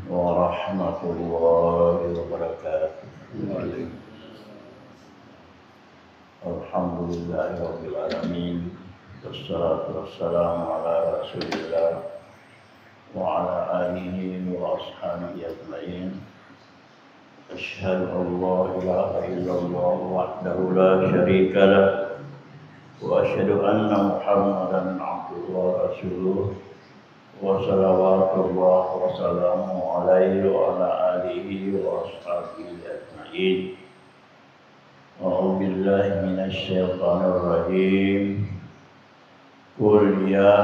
warahmatullahi wabarakatuh. Alhamdulillahirabbil alamin. Wassalatu wassalamu ala Rasulillah wa ala alihi wa ashabihi ajma'in. Asyhadu an la ilaha illallah wahdahu la syarika lah wa asyhadu anna Muhammadan abduhu wa rasuluh. Wa salawatullah wa salamu alaihi wa ala alihi wa ashabihi ajma'in. A'udzu billahi minasy syaithanir rajim. Qul ya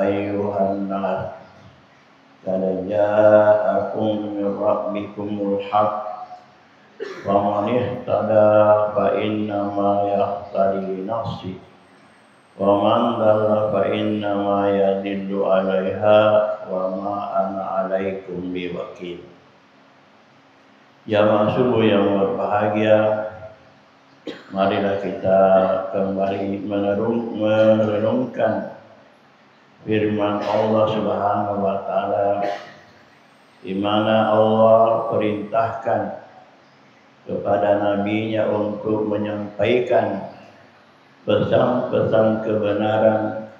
ayyuhan nas qad ja'akum min rabbikumul haqq faman ihtada fa innama yahtadi li nafsihi wa man dhalla fa innama yadillu 'alaiha wa ma ana 'alaikum biwakil. Jamaah subuh yang berbahagia, marilah kita kembali merenungkan firman Allah Subhanahu wa taala, di mana Allah perintahkan kepada nabinya untuk menyampaikan pesan-pesan kebenaran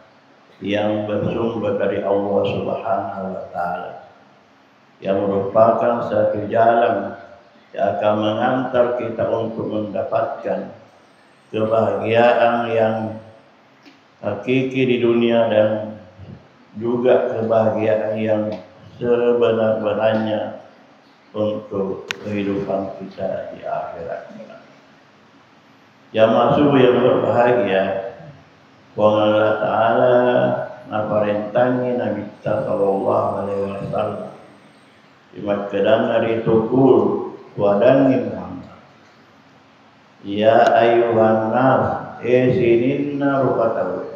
yang bersumber dari Allah Subhanahu wa taala, yang merupakan satu jalan yang akan mengantar kita untuk mendapatkan kebahagiaan yang hakiki di dunia dan juga kebahagiaan yang sebenar-benarnya untuk kehidupan kita di akhirat. Jamaah subuh yang berbahagia, Allah Ta'ala naparentangi Nabi sallallahu alaihi wasallam di Makkah dari tukul wadangi Muhammad. Ya ayuhan nas, sininna rupatahu.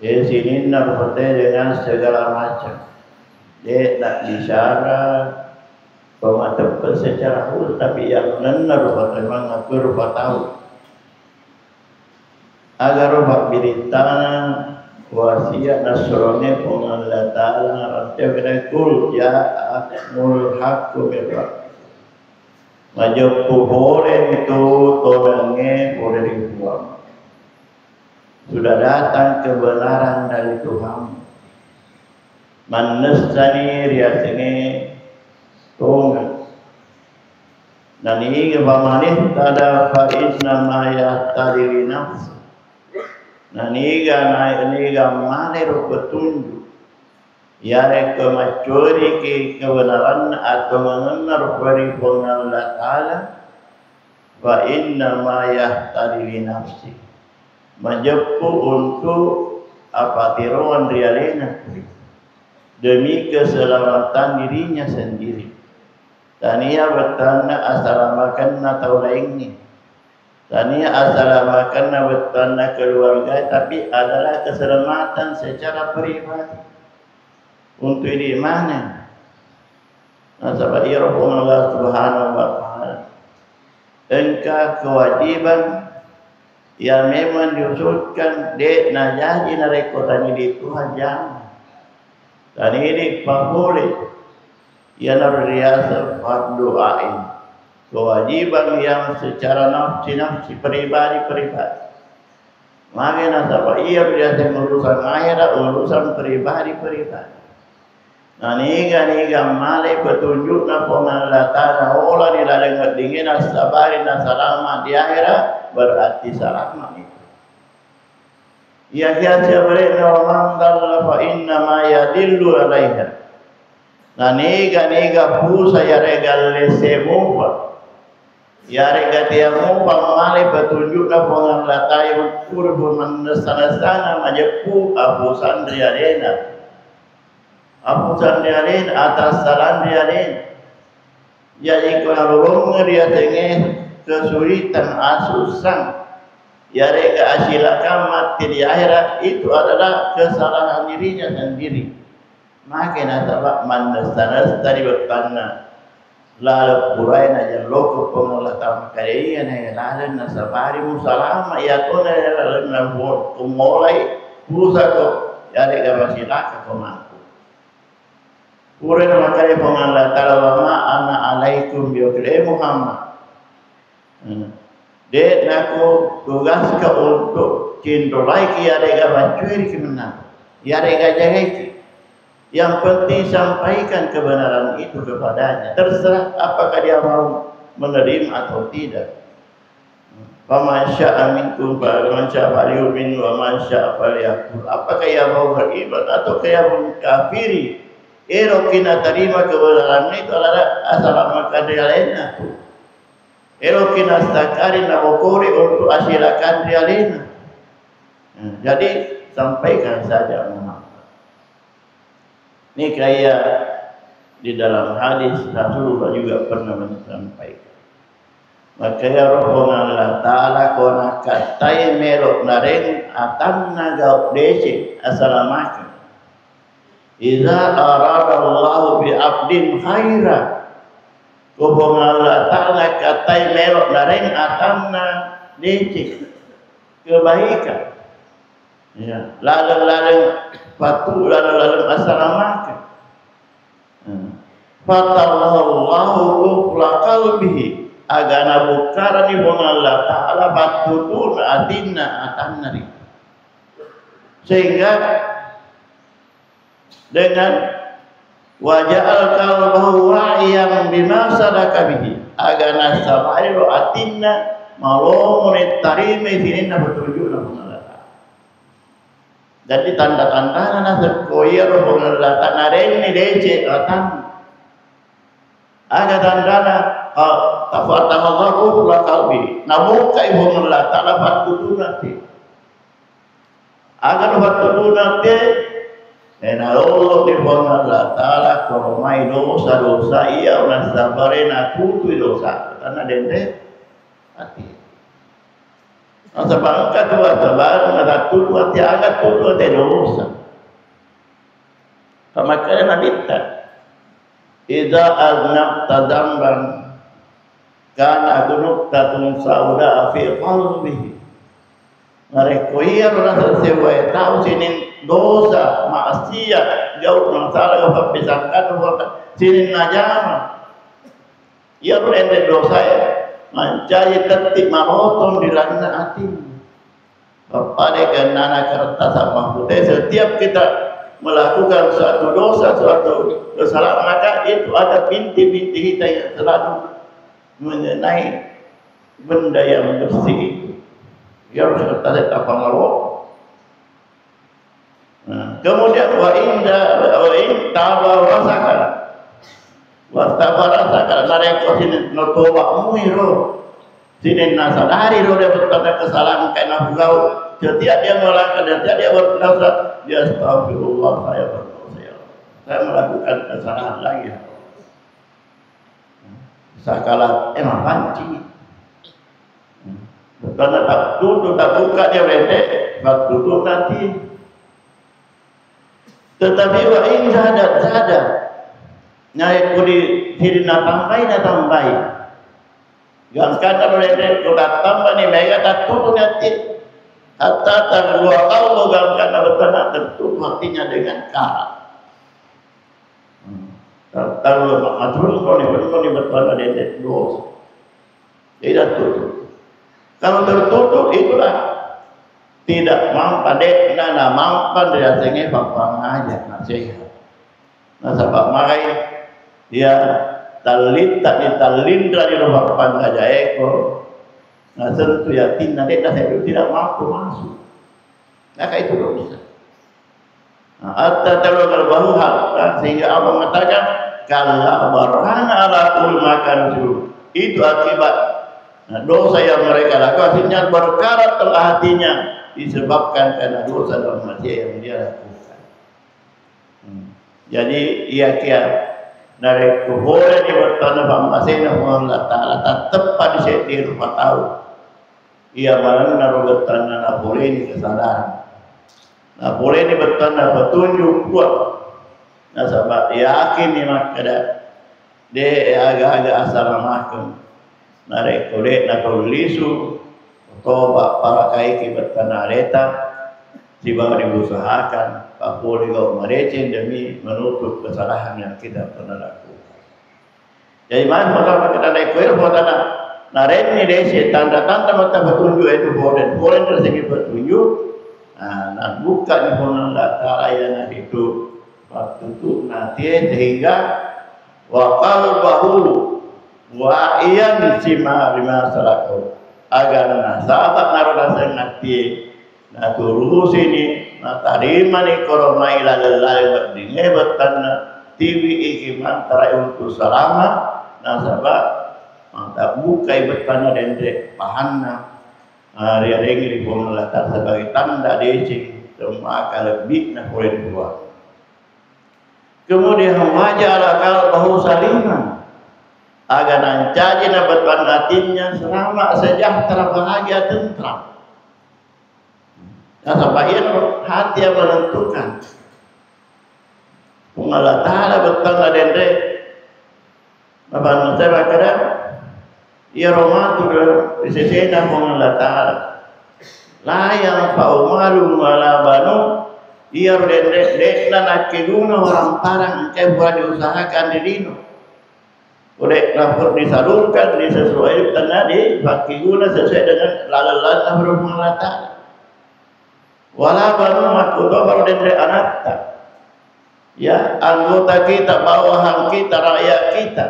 Sininna rupatahu dengan segala macam. Dia tak bicara pematah secara khusus, tapi yang benar rupatahu, mengaku rupatahu. Agar rupak bilitana wasiat nasrani pun Allah Ta'ala rakyat kena kul ja'akmul haqqu birrak. Majapku boleh itu tolongnya boleh dibuang. Sudah datang kebenaran dari Tuhan. Manestani riasini tolong. Dan ini kepamanih tada faiz namanya tadiri nafsu. Nah niga mana petunjuk ya reka macuri kebenaran atau mengenal dari Allah Ta'ala, fa inna ma yahtadi li nafsi, menjemput untuk apa tiruan rialena demi keselamatan dirinya sendiri. Dan ia bertanda assalamualaikum atau lainnya. Tania assalamualaikum bertanda keluarga, tapi adalah keselamatan secara pribadi. Untuk di mana? Nasabah irham Allah Subhanahu wa taala. Engkau kewajiban yang memang diusulkan dek najaji narekotani di Tuhan jangan. Dan ini boleh yang riasa fardu ain. Kewajiban yang secara nafsi pribadi. Maka nasabah ia biasa urusan akhirat, urusan pribadi. Nah niga malai petunjuk na Allah Ta'ala olah dilalengat dingin sabarin dan selamat di akhirat, berarti selamat itu. Ya kiasa berikna wa man dhalla fa inna ma yadillu alaiha. Nah niga pusa ya regal lesemupa. Ya rega dia mumpang malai petunjuk na Allah Ta'ala kurbu menasana majepu apusan riadena. Apusan riaden atas salan riaden. Jadi kalau dia tengah kesulitan asusan, ya rega asilakan mati di akhirat, itu adalah kesalahan dirinya sendiri. Maka nasabak mandasanas tadi bertanda lalu purai najar loko pengelola kaya na lalu nasabari musalama ya tu na lalu nabur kumulai busa ko ya rega masilaka ko. Puren makanya penganla talawama ana alaikum biokile Muhammad. Dek naku tugas ke untuk cindolai ki adega bancuir ki menang. Ya adega jaheki. Yang penting sampaikan kebenaran itu kepadanya. Terserah apakah dia mau menerima atau tidak. Faman syaa minkum faman syaa falyu'min wa man syaa falyakfur. Apakah ia mau beriman atau ia mengkafiri? Kina terima kebenaran itu adalah assalamualaikum dia lainnya. Kina stakari nabokori untuk asilakan dia lainnya. Jadi sampaikan saja Muhammad. Ini kayak di dalam hadis Rasulullah juga pernah menyampaikan. Makanya Rabbuna Allah Ta'ala kona katai melok nareng atan nagau desi assalamualaikum. Iza aradallahu bi abdin khaira. Rabbuna Allah Ta'ala katai melok nareng atan desi kebaikan. Ya, lalang-lalang patu lalang-lalang assalamualaikum. Fatallahu ufla qalbihi. Agana bukara ni Allah Ta'ala batutun atinna atannari. Sehingga dengan waja'al qalbahu wa'iyan bima sadaka bihi. Agana sabairu atinna malomun tarime sinina betujuna Allah Ta'ala. Jadi tanda-tanda nasa koyar Allah Ta'ala ni dece atan. Aga tanda tafattahallahu la qalbi namuka ibun Allah Ta'ala fatudunati agar fatudunati dan Allah ibun Allah Ta'ala kormai dosa iya unas sabarena tutu dosa karena dende hati asa bangka tua sabar ada tutu hati agak tutu hati dosa pamakanya nabita idza aznabta dzamban kana gunuktatun sauda fi qalbihi. Mereka iya rasa sewa tahu sinin dosa maksiat jauh masalah apa pisahkan sinin najama. Ia berende dosa ya mencari tertib maroton di lana hati. Kepada kenana kertas sama putih setiap kita melakukan suatu dosa suatu kesalahan maka itu ada binti-binti kita yang selalu mengenai benda yang bersih dia harus tertarik apa ngarok. Kemudian wa in tabarasaka nareko sini notoba muiro sini nasadari ro dia berkata kesalahan karena bugau setiap dia melakukan setiap dia berdosa dia astagfirullah saya berdosa saya melakukan kesalahan lagi. Sakala emang panci. Karena tak tutup tak buka dia bete, tak tutup nanti. Tetapi wa in sadar nyai kudi hirina tambai. Yang kata bete kuda tambah ni mega tak tutup nanti. Hatta terluar Allah yang kata betul tertutup hatinya dengan karat. Kalau matrul kau ni betul ada dosa. Tidak tutup. Kalau tertutup itulah tidak mampan dek nana mampan dia sengih papang aja nasihat. Nah sebab makai dia talita di talindra di rumah papang aja ekor. Nah tentu yakin nanti nasihat tidak mampu masuk. Maka itu dosa. Nah, atta terlalu bahu sehingga Allah mengatakan kalau barana ala kul makan itu akibat dosa yang mereka lakukan akhirnya berkarat telah hatinya disebabkan karena dosa dalam hati yang dia lakukan. Jadi ia kia dari kuburan di bertanah pamasena Allah Ta'ala tetap pada setir tahu ia malam naruh bertanah nak boleh ini kesalahan. Nah boleh ini bertanda petunjuk kuat. Nah sebab yakin ni makada de agak-agak assalamualaikum. Narek kolek nak lisu toba para kai ki bertanda reta tiba diusahakan Pak Poli kau mereceh demi menutup kesalahan yang kita pernah lakukan. Jadi mana kalau kita naik kuil, kita naren ni desi tanda-tanda mata petunjuk itu boleh tersegi petunjuk. Nah buka di pun Allah yang itu petunjuk nanti sehingga wakal bahu wa iyan sima lima salakau agar sahabat narasa ngati na turu sini na tarima ni korona ilalai berdini betan TV ikiman tarai untuk selama na sahabat mantap buka betan dendre pahanna hari ini pun latar sebagai tanda desi semua lebih na boleh dibuat. Kemudian wajah akal bahu saliman agar nancaji dapat hatinya selamat sejahtera bahagia tentram. Dan sampai hati yang menentukan. Allah Ta'ala betul dendre. Bapak saya kadang ia romatul disesena Allah Ta'ala. La yang fa'umalu wala banu ia dendre nak keguna orang parang ke buat diusahakan dirimu. Oleh rapor disalurkan disesuaikan tadi bagi guna sesuai dengan lalat berhubungan latar. Wala baru makuto baru dendre anatta. Ya anggota kita, bawahan kita, rakyat kita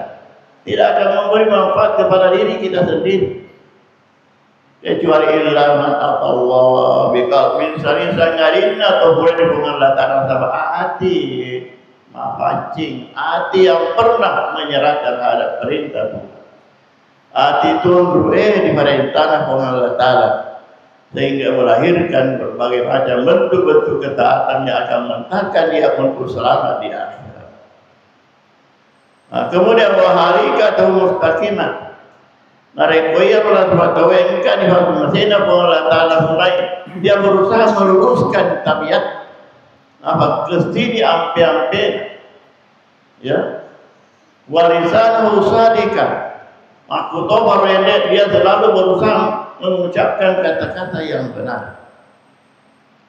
tidak akan memberi manfaat kepada diri kita sendiri. Kecuali ilaman Allah biqalbin saling sangarin atau boleh hubungan latar sama hati. Mancing hati yang pernah menyerah terhadap perintah Tuhan. Hati tunduk di perintah Allah Ta'ala sehingga melahirkan berbagai macam bentuk-bentuk ketaatan yang akan mengantarkan dia untuk selamat di akhirat. Kemudian wahalika atau mustaqimah. Narekoya Allah Ta'ala di hati masina Allah Ta'ala mulai dia berusaha meluruskan tabiat apa kestini ampe-ampe ya walisanahu sadika aku tahu baru dia selalu berusaha mengucapkan kata-kata yang benar.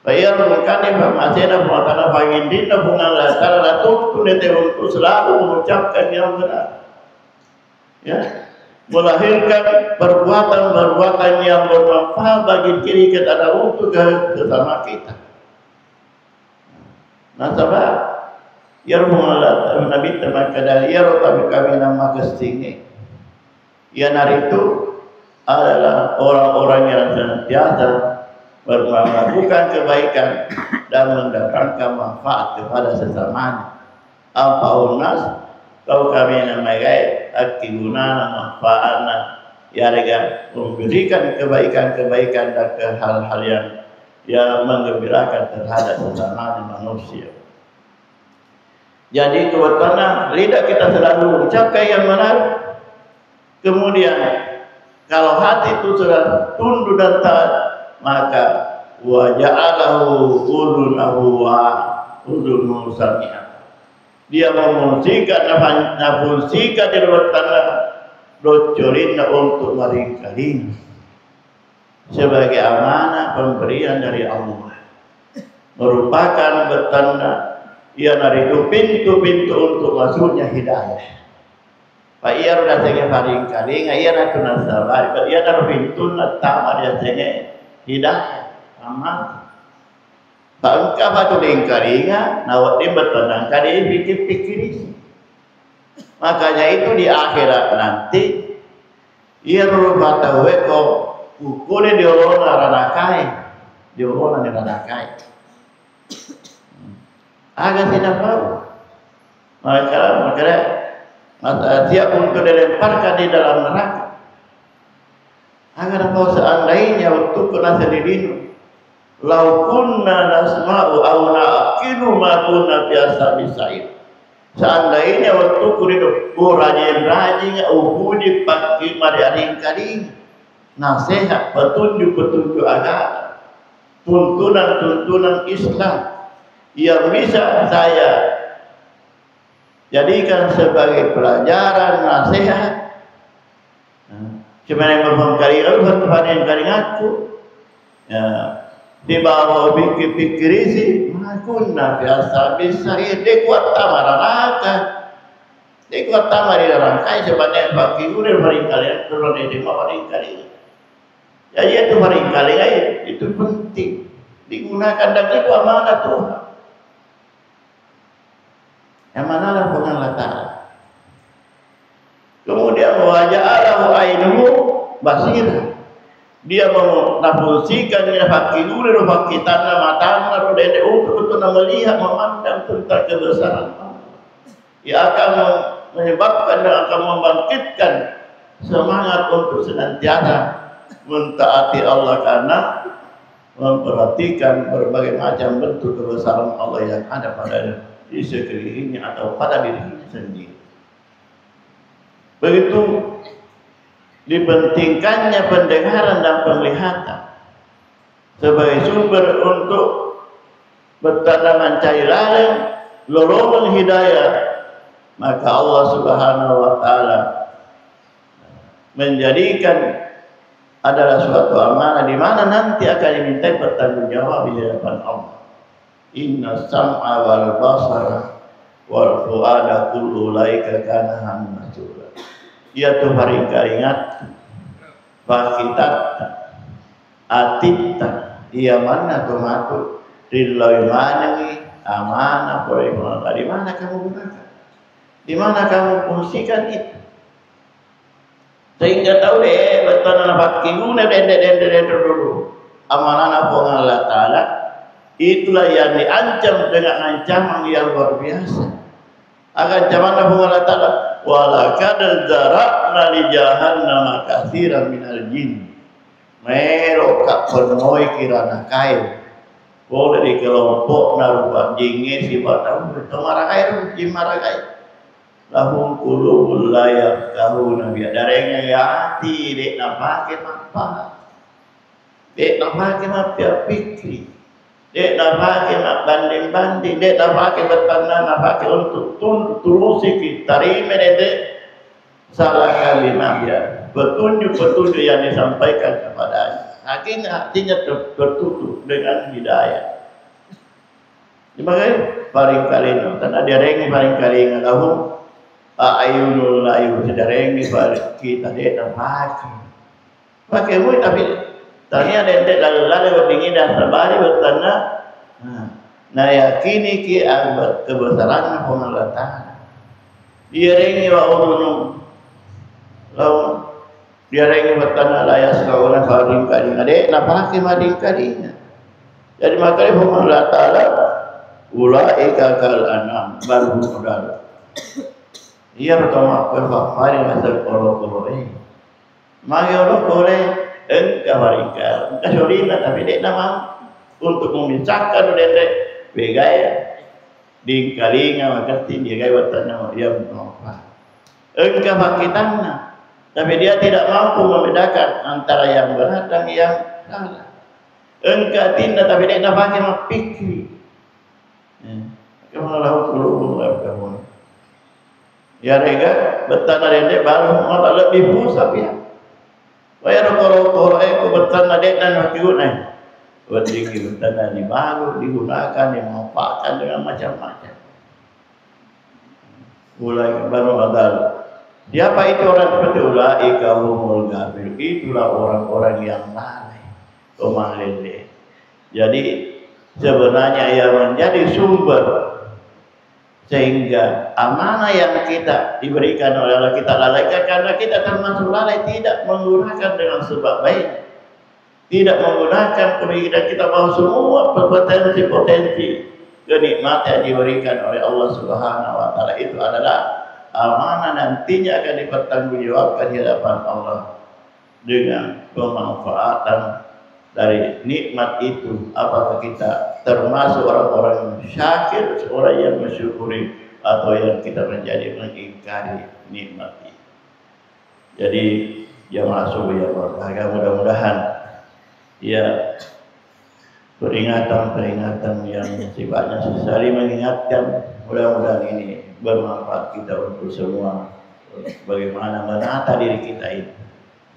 Bayar mengkani masina muatana pangindina bunga lasar latu tunete untuk selalu mengucapkan yang benar. Ya melahirkan perbuatan-perbuatan yang bermanfaat bagi diri kita dan untuk sesama kita. Nah, sebab ya Allah Nabi teman kadal ya tapi kami nama kestingi. Ya nari itu adalah orang-orang yang senantiasa melakukan kebaikan dan mendatangkan manfaat kepada sesamanya. Apa unas kau kami nama gay aktiguna manfaatna ya rega memberikan kebaikan-kebaikan dan ke hal-hal yang menggembirakan terhadap sesama manusia. Jadi kebetulan lidah kita selalu ucapkan yang benar. Kemudian kalau hati itu sudah tunduk dan taat, maka waja'alahu udunahu wa udunu sami'ah. Dia memungsikan nafungsikan di luar tanah docorinna untuk meringkaling sebagai amanah pemberian dari Allah, merupakan bertanda ia dari itu pintu-pintu untuk masuknya hidayah. Pak ia sudah senge paring-kaling, ia nak tunang sabar, ia dari pintu nak tamar dia senge hidayah. Aman. Pak engkau batu lingkaringa, nawat dia bertenang kali pikir-pikir. Makanya itu di akhirat nanti ia berubah tahu kok ukurnya diorona ranakai, diorona ni ranakai. Agak tidak tahu. Maka siap untuk dilemparkan di dalam neraka. Agar kau seandainya untuk kena sendiri. Lau kunna nasma'u aw na'qilu ma kunna biasa bisair. Seandainya waktu kurido rajin-rajin uhudi pagi mari kali nasihat petunjuk-petunjuk agama, tuntunan-tuntunan Islam yang bisa saya jadikan sebagai pelajaran nasihat. Sebenarnya memang kali aku. Ya, di bawah pikir-pikir isi makuna biasa bisa di kuat tamaraka di kuat tamari rangkai sebanyak bagi udah paling kalian turun di paling kali ya itu paling kali itu penting digunakan dan itu amanah Tuhan yang mana lah Allah Ta'ala. Kemudian waja'alahu ainuhu basirah. Dia menafsikan dengan fakirul fakitana matana rodede untuk betul melihat memandang tentang kebesaran Allah. Ia akan menyebabkan dan akan membangkitkan semangat untuk senantiasa mentaati Allah karena memperhatikan berbagai macam bentuk kebesaran Allah yang ada pada di sekelilingnya atau pada dirinya sendiri. Begitu dipentingkannya pendengaran dan penglihatan sebagai sumber untuk bertanaman cahaya laleng lorong hidayah, maka Allah Subhanahu wa Ta'ala menjadikan adalah suatu amanah di mana nanti akan diminta pertanggungjawab di hadapan Allah. Inna sam'a wal basara wal fu'ada kullu ulaika kana mas'ula. Ia tu hari karingat pakitat atita ia mana tu matu rilai mana ni amanah boleh di mana kamu gunakan, di mana kamu fungsikan itu sehingga tahu deh betul nak guna dende dulu amanah Allah Ta'ala. Itulah yang diancam dengan ancaman yang luar biasa. Ancaman Allah Ta'ala walaqad zara'na li jahannam katsiran minal jin. Merokak penuh kirana kain. Boleh di kelompok narupa jinge sifat tahu marah kain jin marah kain. Lahum qulubul la yafqahuna bi darengnya hati dek napake apa. Dek napake apa pikir. Dek napake nak banding-banding, dek napake bertanda, napake untuk terusi kita terima dek salah kalimat dia petunjuk-petunjuk yang disampaikan kepadanya. Hatinya tertutup dengan hidayah. Dimakai paling kali karena dia rengi paling kali ngalamu ayunul layu sedareng di kita dek napake. Pakai mu tapi tanya dendek lalu berdingin dan terbalik bertanda. Nah yakini ki abat kebesaran Allah Ta'ala. Dia rengi wa urunum. Lalu dia rengi bertanda layas kawana farim kading adek napake mading kadingnya. Jadi makanya Allah Ta'ala ulaika kal anam baru modal. Ia pertama farim asal kolo ini. Mari kolo engkau warika, engkau sorina tapi dek nama untuk memisahkan dendek begaya di kalinga makati dia gaya bertanya dia apa engkau pakitannya tapi dia tidak mampu membedakan antara yang benar dan yang salah. Engkau tindak tapi dek nama pakai pikir kamu lalu perlu kamu ya rega bertanya dendek baru malah lebih pusat ya. Wayar koro aku bertanda dek dan wakilunai. Berdiri bertanda di baru digunakan dimanfaatkan dengan macam-macam. Mulai baru ada. Siapa itu orang seperti ulaika humul ghafil? Itulah orang-orang yang lalai, pemalele. Jadi sebenarnya yang menjadi sumber sehingga amanah yang kita diberikan oleh Allah kita lalaikan karena kita termasuk lalai tidak menggunakan dengan sebab baik, tidak menggunakan pemikiran kita bahwa semua potensi kenikmatan yang diberikan oleh Allah Subhanahu wa Ta'ala itu adalah amanah nantinya akan dipertanggungjawabkan di hadapan Allah dengan pemanfaatan dari nikmat itu. Apakah kita termasuk orang-orang yang syakir, orang yang mensyukuri, atau yang kita menjadi mengingkari nikmat itu. Jadi yang masuk ya berbahagia, mudah-mudahan ya peringatan-peringatan yang sifatnya saling mengingatkan, mudah-mudahan ini bermanfaat kita untuk semua. Bagaimana menata diri kita ini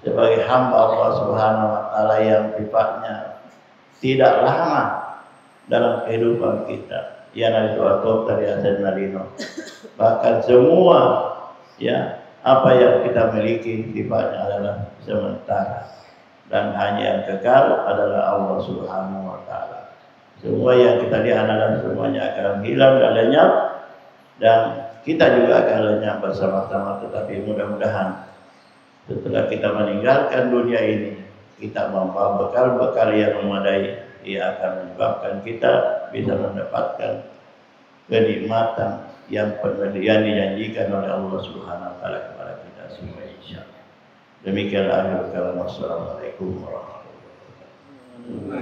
sebagai hamba Allah Subhanahu wa Ta'ala yang sifatnya tidak lama dalam kehidupan kita. Yana itu atau dari Hasan Marino. Bahkan semua ya apa yang kita miliki sifatnya adalah sementara dan hanya yang kekal adalah Allah Subhanahu wa taala. Semua yang kita lihat adalah semuanya akan hilang dan lenyap, dan kita juga akan lenyap bersama-sama. Tetapi mudah-mudahan setelah kita meninggalkan dunia ini, kita membawa bekal-bekal yang memadai, ia akan menyebabkan kita bisa mendapatkan kenikmatan yang dijanjikan oleh Allah Subhanahu wa taala kepada kita semua, insyaallah. Demikian akhir kalam. Wassalamualaikum warahmatullahi wabarakatuh.